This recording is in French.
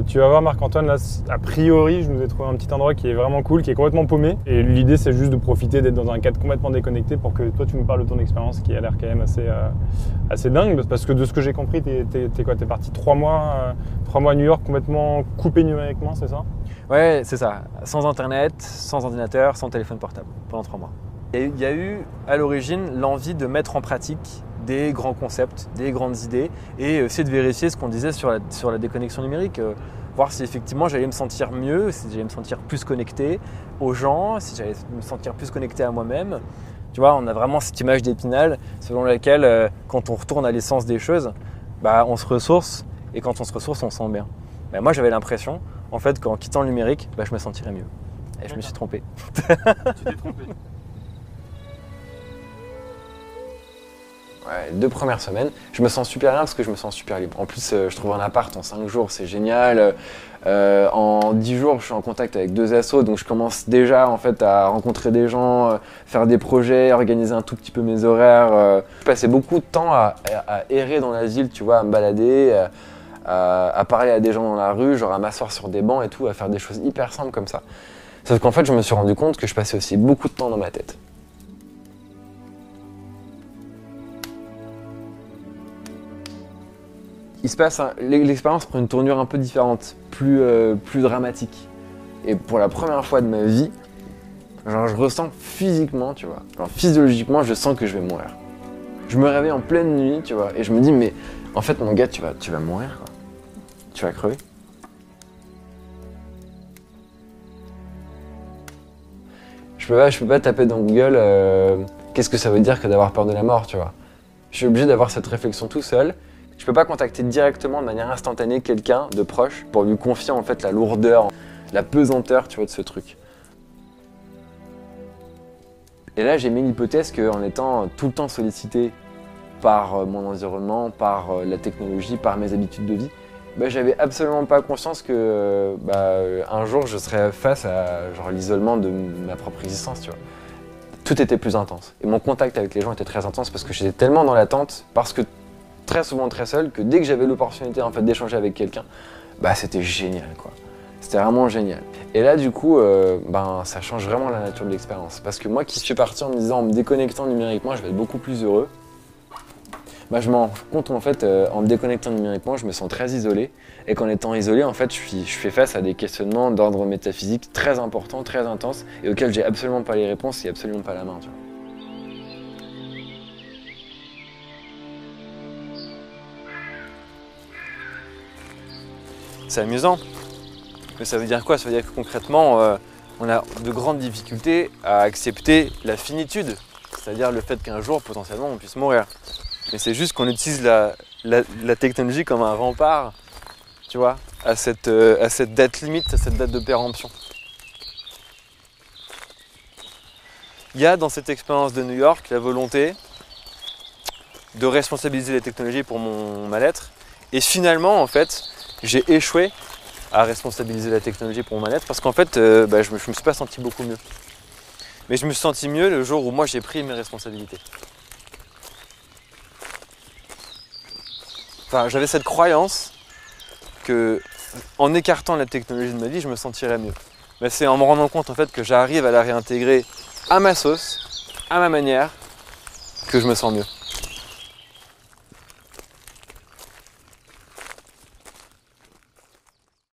Tu vas voir Marc-Antoine, là, a priori, je nous ai trouvé un petit endroit qui est vraiment cool, qui est complètement paumé. Et l'idée, c'est juste de profiter d'être dans un cadre complètement déconnecté pour que toi, tu nous parles de ton expérience qui a l'air quand même assez dingue. Parce que de ce que j'ai compris, t'es parti 3 mois à New York complètement coupé numériquement, c'est ça? Ouais, c'est ça. Sans internet, sans ordinateur, sans téléphone portable pendant 3 mois. Il y a eu à l'origine l'envie de mettre en pratique des grands concepts, des grandes idées et essayer de vérifier ce qu'on disait sur la déconnexion numérique, voir si effectivement j'allais me sentir mieux, si j'allais me sentir plus connecté aux gens, si j'allais me sentir plus connecté à moi-même. Tu vois, on a vraiment cette image d'Épinal selon laquelle quand on retourne à l'essence des choses, on se ressource et quand on se ressource, on se sent bien. Moi j'avais l'impression en fait qu'en quittant le numérique, je me sentirais mieux. Et je me suis trompé. Tu t'es trompé. Ouais, les 2 premières semaines, je me sens super bien parce que je me sens super libre. En plus, je trouve un appart en 5 jours, c'est génial. En 10 jours, je suis en contact avec 2 assos, donc je commence déjà en fait à rencontrer des gens, faire des projets, organiser un tout petit peu mes horaires. Je passais beaucoup de temps à errer dans la ville, tu vois, à me balader, à parler à des gens dans la rue, genre à m'asseoir sur des bancs et tout, à faire des choses hyper simples comme ça. Sauf qu'en fait, je me suis rendu compte que je passais aussi beaucoup de temps dans ma tête. Il se passe, l'expérience prend une tournure un peu différente, plus dramatique. Et pour la première fois de ma vie, genre je ressens physiquement, tu vois, genre physiologiquement, je sens que je vais mourir. Je me réveille en pleine nuit, tu vois, et je me dis, mais en fait, mon gars, tu vas mourir, quoi. Tu vas crever. Je peux pas taper dans Google qu'est-ce que ça veut dire que d'avoir peur de la mort, tu vois. Je suis obligé d'avoir cette réflexion tout seul. Je peux pas contacter directement de manière instantanée quelqu'un de proche pour lui confier en fait la lourdeur, la pesanteur, tu vois, de ce truc. Et là, j'ai mis l'hypothèse qu'en étant tout le temps sollicité par mon environnement, par la technologie, par mes habitudes de vie, j'avais absolument pas conscience que un jour je serais face à genre l'isolement de ma propre existence, tu vois. Tout était plus intense. Et mon contact avec les gens était très intense parce que j'étais tellement dans l'attente, parce que très souvent très seul, que dès que j'avais l'opportunité en fait d'échanger avec quelqu'un, c'était génial, quoi. C'était vraiment génial. Et là du coup, ça change vraiment la nature de l'expérience. Parce que moi qui suis parti en me disant en me déconnectant numériquement, je vais être beaucoup plus heureux, je me rends compte en fait, en me déconnectant numériquement, je me sens très isolé. Et qu'en étant isolé, en fait, je fais face à des questionnements d'ordre métaphysique très importants, très intenses, et auxquels j'ai absolument pas les réponses et absolument pas la main, tu vois. C'est amusant, mais ça veut dire quoi? Ça veut dire que concrètement, on a de grandes difficultés à accepter la finitude, c'est-à-dire le fait qu'un jour, potentiellement, on puisse mourir. Mais c'est juste qu'on utilise la technologie comme un rempart, tu vois, à cette date limite, à cette date de péremption. Il y a dans cette expérience de New York la volonté de responsabiliser les technologies pour mon mal-être, et finalement, en fait, j'ai échoué à responsabiliser la technologie pour mon mal-être parce qu'en fait, je me suis pas senti beaucoup mieux. Mais je me suis senti mieux le jour où moi j'ai pris mes responsabilités. Enfin, j'avais cette croyance que en écartant la technologie de ma vie, je me sentirais mieux. Mais c'est en me rendant compte en fait que j'arrive à la réintégrer à ma sauce, à ma manière, que je me sens mieux.